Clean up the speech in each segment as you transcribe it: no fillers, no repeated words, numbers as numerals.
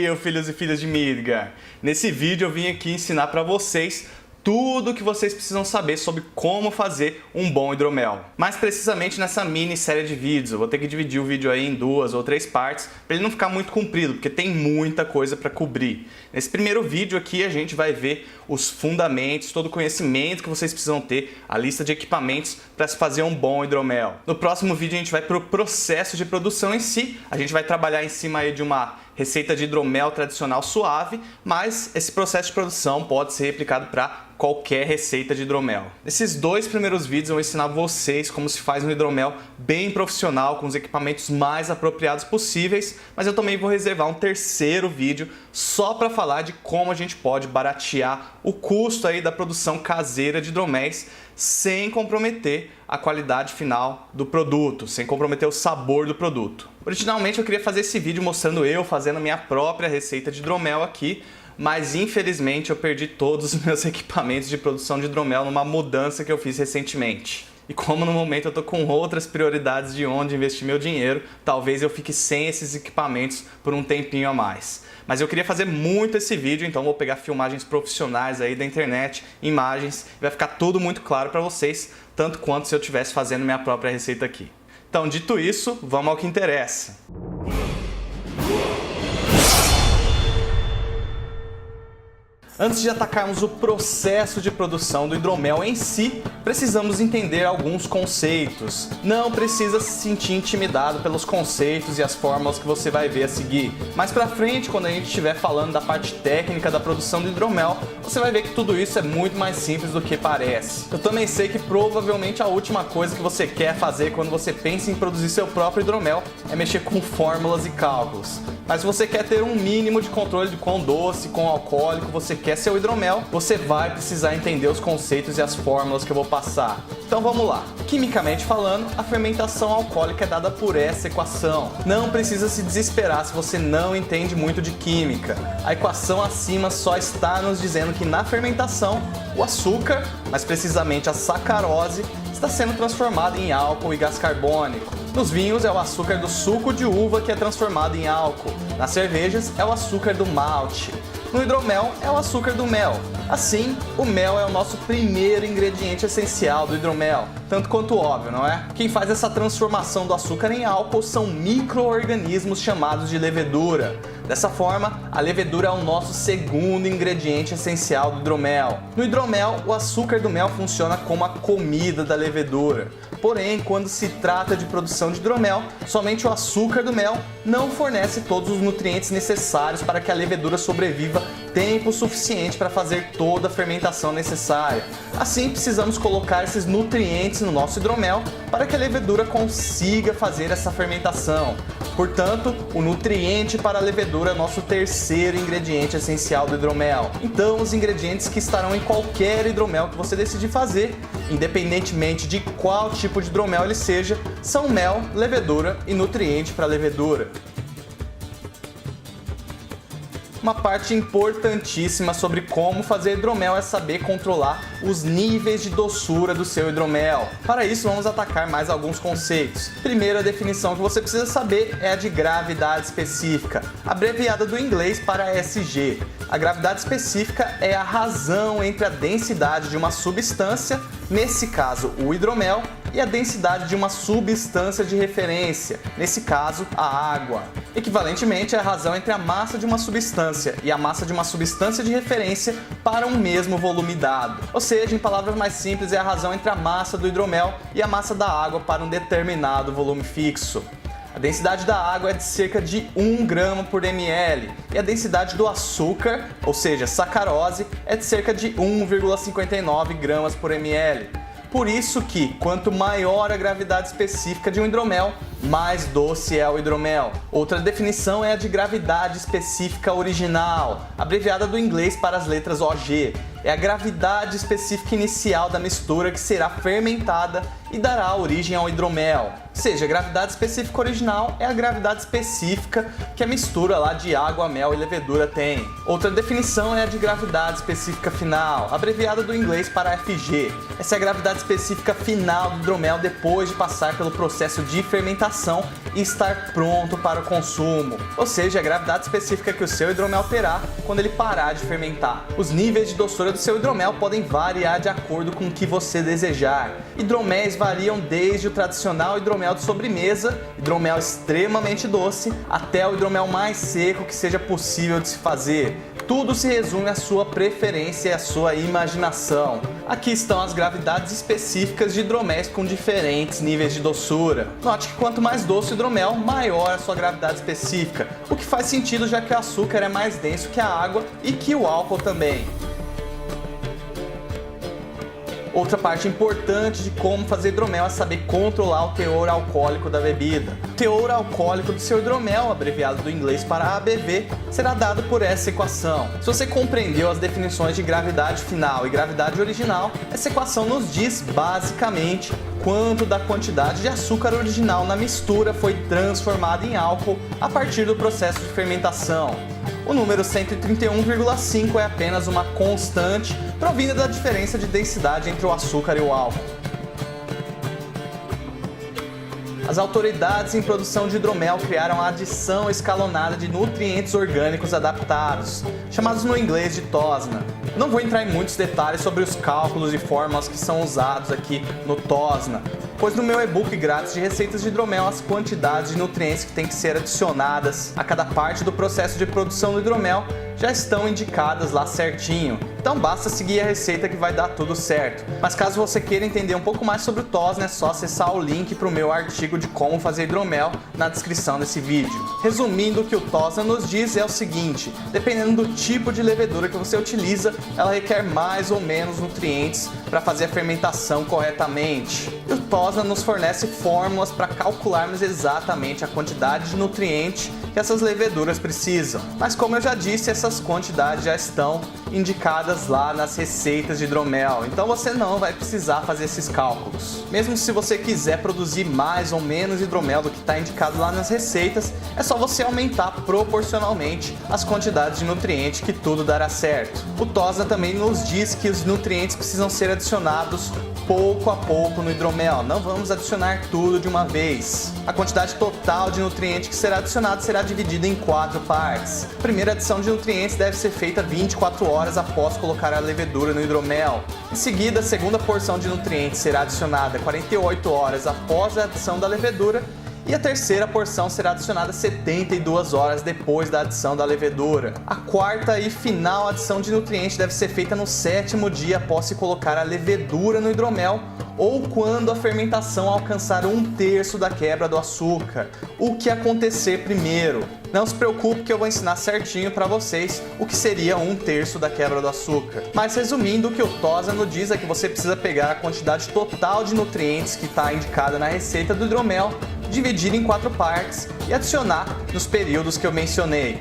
dia, filhos e filhas de Midgar! Nesse vídeo eu vim aqui ensinar para vocês tudo o que vocês precisam saber sobre como fazer um bom hidromel. Mais precisamente nessa mini série de vídeos. Eu vou ter que dividir o vídeo aí em 2 ou 3 partes para ele não ficar muito comprido, porque tem muita coisa para cobrir. Nesse primeiro vídeo aqui a gente vai ver os fundamentos, todo o conhecimento que vocês precisam ter, a lista de equipamentos para se fazer um bom hidromel. No próximo vídeo a gente vai para o processo de produção em si. A gente vai trabalhar em cima aí de uma receita de hidromel tradicional suave, mas esse processo de produção pode ser replicado para qualquer receita de hidromel. Nesses 2 primeiros vídeos eu vou ensinar vocês como se faz um hidromel bem profissional, com os equipamentos mais apropriados possíveis, mas eu também vou reservar um terceiro vídeo só para falar de como a gente pode baratear o custo aí da produção caseira de hidroméis sem comprometer a qualidade final do produto, sem comprometer o sabor do produto. Originalmente eu queria fazer esse vídeo mostrando eu fazendo a minha própria receita de hidromel aqui, mas infelizmente eu perdi todos os meus equipamentos de produção de hidromel numa mudança que eu fiz recentemente. E como no momento eu tô com outras prioridades de onde investir meu dinheiro, talvez eu fique sem esses equipamentos por um tempinho a mais. Mas eu queria fazer muito esse vídeo, então vou pegar filmagens profissionais aí da internet, imagens, e vai ficar tudo muito claro para vocês, tanto quanto se eu estivesse fazendo minha própria receita aqui. Então, dito isso, vamos ao que interessa. Antes de atacarmos o processo de produção do hidromel em si, precisamos entender alguns conceitos. Não precisa se sentir intimidado pelos conceitos e as fórmulas que você vai ver a seguir. Mais pra frente, quando a gente estiver falando da parte técnica da produção do hidromel, você vai ver que tudo isso é muito mais simples do que parece. Eu também sei que provavelmente a última coisa que você quer fazer quando você pensa em produzir seu próprio hidromel é mexer com fórmulas e cálculos. Mas se você quer ter um mínimo de controle de quão doce, quão alcoólico você quer seu hidromel, você vai precisar entender os conceitos e as fórmulas que eu vou passar. Então vamos lá. Quimicamente falando, a fermentação alcoólica é dada por essa equação. Não precisa se desesperar se você não entende muito de química. A equação acima só está nos dizendo que na fermentação, o açúcar, mais precisamente a sacarose, está sendo transformado em álcool e gás carbônico. Nos vinhos é o açúcar do suco de uva que é transformado em álcool. Nas cervejas é o açúcar do malte. No hidromel é o açúcar do mel. Assim, o mel é o nosso primeiro ingrediente essencial do hidromel, tanto quanto óbvio, não é? Quem faz essa transformação do açúcar em álcool são micro-organismos chamados de levedura. Dessa forma, a levedura é o nosso segundo ingrediente essencial do hidromel. No hidromel, o açúcar do mel funciona como a comida da levedura. Porém, quando se trata de produção de hidromel, somente o açúcar do mel não fornece todos os nutrientes necessários para que a levedura sobreviva tempo suficiente para fazer toda a fermentação necessária. Assim, precisamos colocar esses nutrientes no nosso hidromel para que a levedura consiga fazer essa fermentação. Portanto, o nutriente para a levedura é nosso terceiro ingrediente essencial do hidromel. Então, os ingredientes que estarão em qualquer hidromel que você decidir fazer, independentemente de qual tipo de hidromel ele seja, são mel, levedura e nutriente para a levedura. Uma parte importantíssima sobre como fazer hidromel é saber controlar os níveis de doçura do seu hidromel. Para isso, vamos atacar mais alguns conceitos. Primeira definição que você precisa saber é a de gravidade específica, abreviada do inglês para SG. A gravidade específica é a razão entre a densidade de uma substância, nesse caso o hidromel, e a densidade de uma substância de referência, nesse caso a água. Equivalentemente, é a razão entre a massa de uma substância e a massa de uma substância de referência para um mesmo volume dado. Ou seja, em palavras mais simples, é a razão entre a massa do hidromel e a massa da água para um determinado volume fixo. A densidade da água é de cerca de 1 grama por ml e a densidade do açúcar, ou seja, sacarose, é de cerca de 1,59 gramas por ml. Por isso que, quanto maior a gravidade específica de um hidromel, mais doce é o hidromel. Outra definição é a de gravidade específica original, abreviada do inglês para as letras OG. É a gravidade específica inicial da mistura que será fermentada e dará origem ao hidromel. Ou seja, a gravidade específica original é a gravidade específica que a mistura lá de água, mel e levedura tem. Outra definição é a de gravidade específica final, abreviada do inglês para FG. Essa é a gravidade específica final do hidromel depois de passar pelo processo de fermentação fermentação e estar pronto para o consumo, ou seja, a gravidade específica que o seu hidromel terá quando ele parar de fermentar. Os níveis de doçura do seu hidromel podem variar de acordo com o que você desejar. Hidroméis variam desde o tradicional hidromel de sobremesa, hidromel extremamente doce, até o hidromel mais seco que seja possível de se fazer. Tudo se resume à sua preferência e à sua imaginação. Aqui estão as gravidades específicas de hidroméis com diferentes níveis de doçura. Note que quanto mais doce o hidromel, maior a sua gravidade específica, o que faz sentido já que o açúcar é mais denso que a água e que o álcool também. Outra parte importante de como fazer hidromel é saber controlar o teor alcoólico da bebida. O teor alcoólico do seu hidromel, abreviado do inglês para ABV, será dado por essa equação. Se você compreendeu as definições de gravidade final e gravidade original, essa equação nos diz basicamente quanto da quantidade de açúcar original na mistura foi transformada em álcool a partir do processo de fermentação. O número 131,5 é apenas uma constante provinda da diferença de densidade entre o açúcar e o álcool. As autoridades em produção de hidromel criaram a adição escalonada de nutrientes orgânicos adaptados, chamados no inglês de TOSNA. Não vou entrar em muitos detalhes sobre os cálculos e fórmulas que são usados aqui no TOSNA, pois no meu e-book grátis de receitas de hidromel as quantidades de nutrientes que têm que ser adicionadas a cada parte do processo de produção do hidromel já estão indicadas lá certinho. Então basta seguir a receita que vai dar tudo certo. Mas caso você queira entender um pouco mais sobre o TOSNA, é só acessar o link para o meu artigo de como fazer hidromel na descrição desse vídeo. Resumindo, o que o TOSNA nos diz é o seguinte: dependendo do tipo de levedura que você utiliza, ela requer mais ou menos nutrientes para fazer a fermentação corretamente. E o TOSNA nos fornece fórmulas para calcularmos exatamente a quantidade de nutriente que essas leveduras precisam. Mas como eu já disse, essas quantidades já estão indicadas lá nas receitas de hidromel, então você não vai precisar fazer esses cálculos. Mesmo se você quiser produzir mais ou menos hidromel do que está indicado lá nas receitas, é só você aumentar proporcionalmente as quantidades de nutrientes que tudo dará certo. O TOSNA também nos diz que os nutrientes precisam ser adicionados pouco a pouco no hidromel, não vamos adicionar tudo de uma vez. A quantidade total de nutriente que será adicionado será dividida em 4 partes. A primeira adição de nutrientes deve ser feita 24 horas após colocar a levedura no hidromel. Em seguida, a segunda porção de nutrientes será adicionada 48 horas após a adição da levedura. E a terceira porção será adicionada 72 horas depois da adição da levedura. A quarta e final adição de nutrientes deve ser feita no 7º dia após se colocar a levedura no hidromel ou quando a fermentação alcançar 1/3 da quebra do açúcar. O que acontecer primeiro? Não se preocupe que eu vou ensinar certinho para vocês o que seria 1/3 da quebra do açúcar. Mas resumindo, o que o TOSNA nos diz é que você precisa pegar a quantidade total de nutrientes que está indicada na receita do hidromel, dividir em 4 partes e adicionar nos períodos que eu mencionei.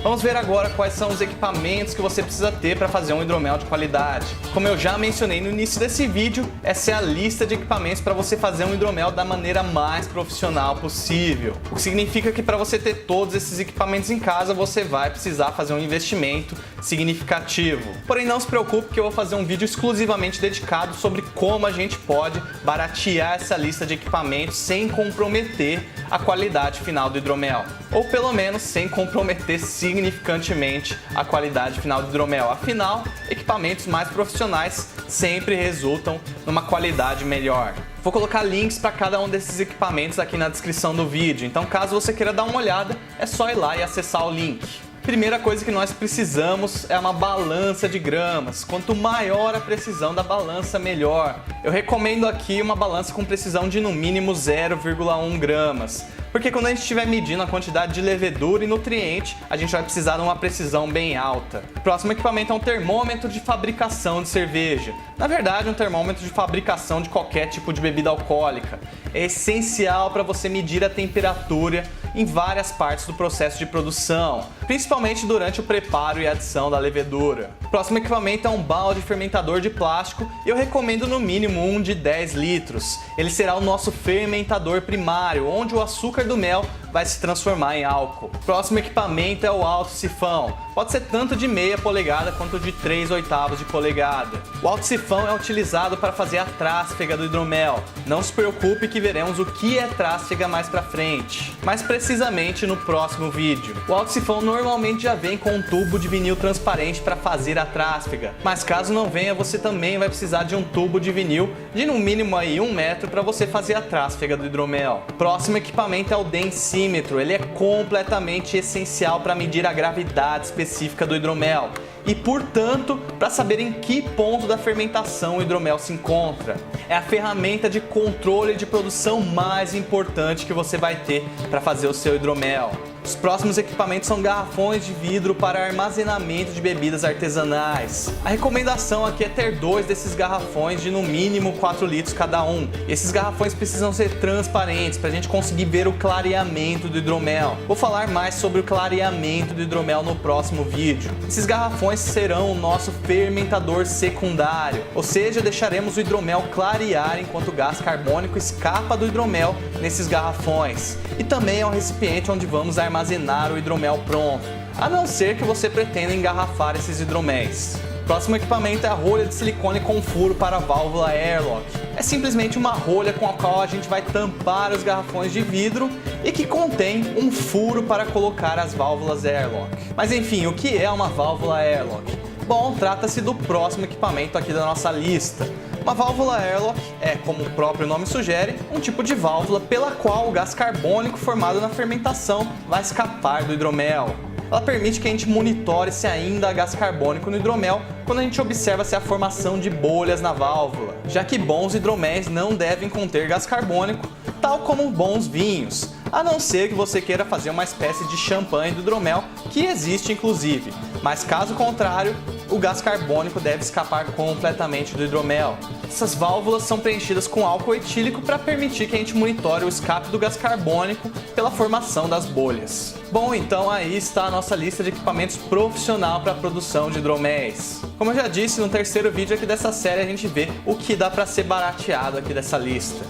Vamos ver agora quais são os equipamentos que você precisa ter para fazer um hidromel de qualidade. Como eu já mencionei no início desse vídeo, essa é a lista de equipamentos para você fazer um hidromel da maneira mais profissional possível. O que significa que para você ter todos esses equipamentos em casa, você vai precisar fazer um investimento significativo. Porém, não se preocupe que eu vou fazer um vídeo exclusivamente dedicado sobre como a gente pode baratear essa lista de equipamentos sem comprometer a qualidade final do hidromel. Ou pelo menos sem comprometer significantemente a qualidade final do hidromel. Afinal, equipamentos mais profissionais sempre resultam numa qualidade melhor. Vou colocar links para cada um desses equipamentos aqui na descrição do vídeo, então caso você queira dar uma olhada, é só ir lá e acessar o link. Primeira coisa que nós precisamos é uma balança de gramas. Quanto maior a precisão da balança, melhor. Eu recomendo aqui uma balança com precisão de no mínimo 0,1 gramas. Porque quando a gente estiver medindo a quantidade de levedura e nutriente, a gente vai precisar de uma precisão bem alta. O próximo equipamento é um termômetro de fabricação de cerveja. Na verdade, um termômetro de fabricação de qualquer tipo de bebida alcoólica. É essencial para você medir a temperatura em várias partes do processo de produção, principalmente durante o preparo e adição da levedura. O próximo equipamento é um balde fermentador de plástico e eu recomendo no mínimo um de 10 litros. Ele será o nosso fermentador primário, onde o açúcar do mel vai se transformar em álcool. Próximo equipamento é o autossifão. Pode ser tanto de meia polegada quanto de 3/8 de polegada. O autossifão é utilizado para fazer a trásfega do hidromel. Não se preocupe que veremos o que é trásfega mais pra frente, mais precisamente no próximo vídeo. O autossifão normalmente já vem com um tubo de vinil transparente para fazer a trásfega, mas caso não venha, você também vai precisar de um tubo de vinil de no mínimo aí 1 metro para você fazer a trásfega do hidromel. Próximo equipamento é o densímetro. Ele é completamente essencial para medir a gravidade específica do hidromel e, portanto, para saber em que ponto da fermentação o hidromel se encontra. É a ferramenta de controle de produção mais importante que você vai ter para fazer o seu hidromel. Os próximos equipamentos são garrafões de vidro para armazenamento de bebidas artesanais. A recomendação aqui é ter 2 desses garrafões de no mínimo 4 litros cada um. Esses garrafões precisam ser transparentes para a gente conseguir ver o clareamento do hidromel. Vou falar mais sobre o clareamento do hidromel no próximo vídeo. Esses garrafões serão o nosso fermentador secundário, ou seja, deixaremos o hidromel clarear enquanto o gás carbônico escapa do hidromel nesses garrafões. E também é um recipiente onde vamos armazenar o hidromel pronto, a não ser que você pretenda engarrafar esses hidroméis. Próximo equipamento é a rolha de silicone com furo para a válvula airlock. É simplesmente uma rolha com a qual a gente vai tampar os garrafões de vidro e que contém um furo para colocar as válvulas airlock. Mas enfim, o que é uma válvula airlock? Bom, trata-se do próximo equipamento aqui da nossa lista. Uma válvula airlock é, como o próprio nome sugere, um tipo de válvula pela qual o gás carbônico formado na fermentação vai escapar do hidromel. Ela permite que a gente monitore se ainda há gás carbônico no hidromel quando a gente observa se há formação de bolhas na válvula, já que bons hidroméis não devem conter gás carbônico, tal como bons vinhos, a não ser que você queira fazer uma espécie de champanhe do hidromel, que existe inclusive, mas caso contrário, o gás carbônico deve escapar completamente do hidromel. Essas válvulas são preenchidas com álcool etílico para permitir que a gente monitore o escape do gás carbônico pela formação das bolhas. Bom, então aí está a nossa lista de equipamentos profissional para a produção de hidroméis. Como eu já disse, no terceiro vídeo aqui dessa série a gente vê o que dá para ser barateado aqui dessa lista.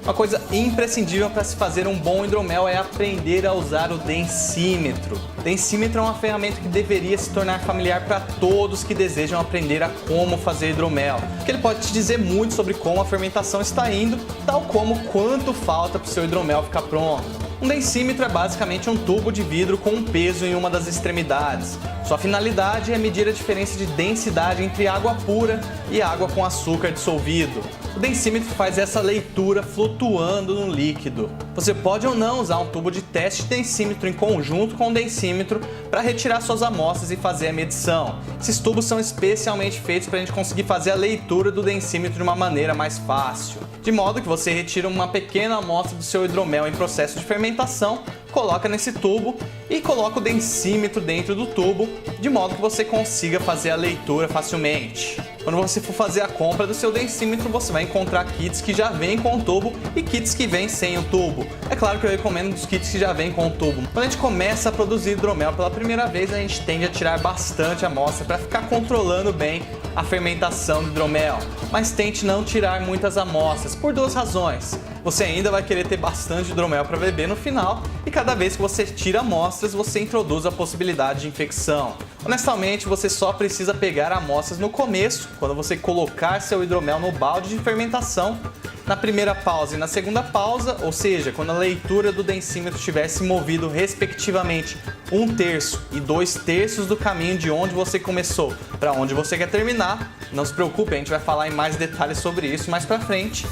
Uma coisa imprescindível para se fazer um bom hidromel é aprender a usar o densímetro. O densímetro é uma ferramenta que deveria se tornar familiar para todos que desejam aprender a como fazer hidromel, porque ele pode te dizer muito sobre como a fermentação está indo, tal como quanto falta para o seu hidromel ficar pronto. Um densímetro é basicamente um tubo de vidro com um peso em uma das extremidades. Sua finalidade é medir a diferença de densidade entre água pura e água com açúcar dissolvido. O densímetro faz essa leitura flutuando no líquido. Você pode ou não usar um tubo de teste de densímetro em conjunto com o densímetro para retirar suas amostras e fazer a medição. Esses tubos são especialmente feitos para a gente conseguir fazer a leitura do densímetro de uma maneira mais fácil. De modo que você retira uma pequena amostra do seu hidromel em processo de fermentação, coloca nesse tubo e coloca o densímetro dentro do tubo, de modo que você consiga fazer a leitura facilmente. Quando você for fazer a compra do seu densímetro, você vai encontrar kits que já vêm com o tubo e kits que vêm sem o tubo. É claro que eu recomendo os kits que já vêm com o tubo. Quando a gente começa a produzir hidromel pela primeira vez, a gente tende a tirar bastante amostra para ficar controlando bem a fermentação do hidromel. Mas tente não tirar muitas amostras, por 2 razões. Você ainda vai querer ter bastante hidromel para beber no final e cada vez que você tira amostras, você introduz a possibilidade de infecção. Honestamente, você só precisa pegar amostras no começo, quando você colocar seu hidromel no balde de fermentação, na primeira pausa e na segunda pausa, ou seja, quando a leitura do densímetro tiver se movido respectivamente 1/3 e 2/3 do caminho de onde você começou para onde você quer terminar. Não se preocupe, a gente vai falar em mais detalhes sobre isso mais pra frente.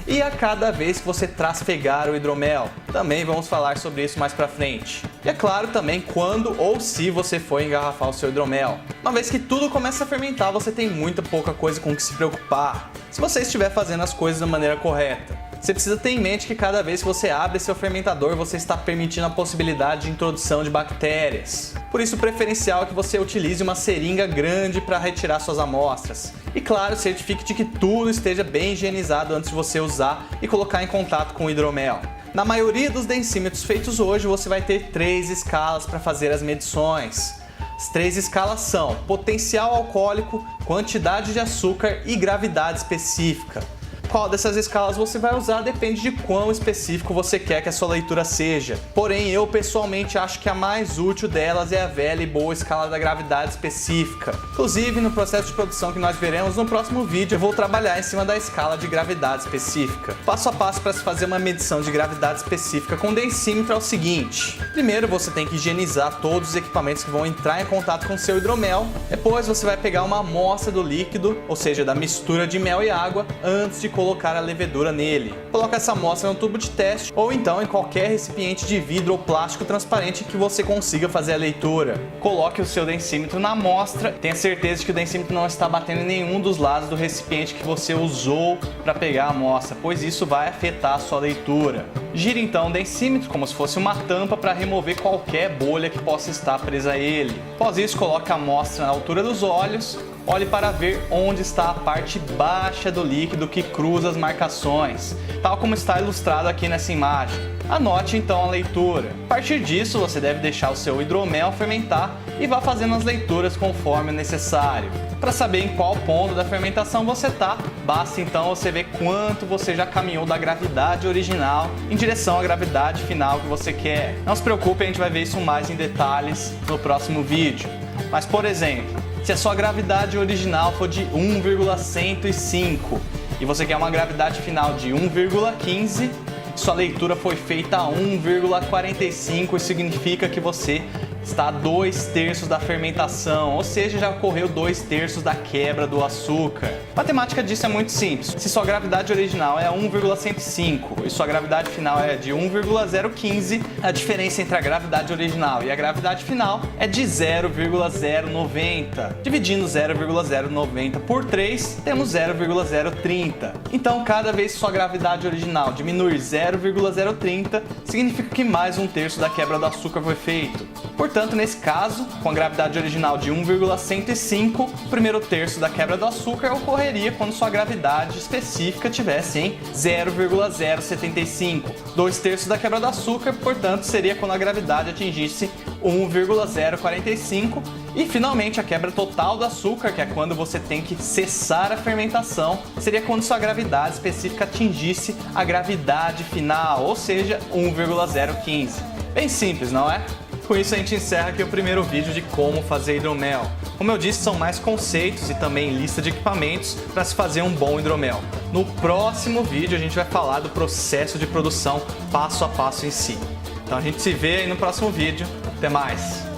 E a cada vez que você trasfegar o hidromel, também vamos falar sobre isso mais pra frente. E é claro também quando ou se você for engarrafar o seu hidromel. Uma vez que tudo começa a fermentar, você tem muita pouca coisa com que se preocupar, se você estiver fazendo as coisas da maneira correta. Você precisa ter em mente que cada vez que você abre seu fermentador, você está permitindo a possibilidade de introdução de bactérias. Por isso, o preferencial é que você utilize uma seringa grande para retirar suas amostras. E claro, certifique de que tudo esteja bem higienizado antes de você usar e colocar em contato com o hidromel. Na maioria dos densímetros feitos hoje, você vai ter 3 escalas para fazer as medições. As 3 escalas são potencial alcoólico, quantidade de açúcar e gravidade específica. Qual dessas escalas você vai usar depende de quão específico você quer que a sua leitura seja. Porém, eu pessoalmente acho que a mais útil delas é a velha e boa escala da gravidade específica. Inclusive, no processo de produção que nós veremos no próximo vídeo, eu vou trabalhar em cima da escala de gravidade específica. Passo a passo para se fazer uma medição de gravidade específica com densímetro é o seguinte. Primeiro, você tem que higienizar todos os equipamentos que vão entrar em contato com o seu hidromel. Depois, você vai pegar uma amostra do líquido, ou seja, da mistura de mel e água, antes de colocar a levedura nele. Coloque essa amostra no tubo de teste ou então em qualquer recipiente de vidro ou plástico transparente que você consiga fazer a leitura. Coloque o seu densímetro na amostra, tenha certeza de que o densímetro não está batendo em nenhum dos lados do recipiente que você usou para pegar a amostra, pois isso vai afetar a sua leitura. Gire então o densímetro como se fosse uma tampa para remover qualquer bolha que possa estar presa a ele. Após isso, coloque a amostra na altura dos olhos. Olhe para ver onde está a parte baixa do líquido que cruza as marcações, tal como está ilustrado aqui nessa imagem. Anote então a leitura. A partir disso, você deve deixar o seu hidromel fermentar e vá fazendo as leituras conforme necessário. Para saber em qual ponto da fermentação você está, basta então você ver quanto você já caminhou da gravidade original em direção à gravidade final que você quer. Não se preocupe, a gente vai ver isso mais em detalhes no próximo vídeo. Mas, por exemplo, se a sua gravidade original for de 1,105 e você quer uma gravidade final de 1,15, sua leitura foi feita a 1,45, isso significa que você está a 2/3 da fermentação, ou seja, já ocorreu 2/3 da quebra do açúcar. A matemática disso é muito simples. Se sua gravidade original é 1,105 e sua gravidade final é de 1,015, a diferença entre a gravidade original e a gravidade final é de 0,090. Dividindo 0,090 por 3, temos 0,030. Então, cada vez que sua gravidade original diminuir 0,030, significa que mais 1/3 da quebra do açúcar foi feito. Portanto, nesse caso, com a gravidade original de 1,105, o primeiro terço da quebra do açúcar ocorreria quando sua gravidade específica tivesse em 0,075. 2/3 da quebra do açúcar, portanto, seria quando a gravidade atingisse 1,045. E finalmente a quebra total do açúcar, que é quando você tem que cessar a fermentação, seria quando sua gravidade específica atingisse a gravidade final, ou seja, 1,015. Bem simples, não é? Com isso a gente encerra aqui o primeiro vídeo de como fazer hidromel. Como eu disse, são mais conceitos e também lista de equipamentos para se fazer um bom hidromel. No próximo vídeo a gente vai falar do processo de produção passo a passo em si. Então a gente se vê aí no próximo vídeo. Até mais!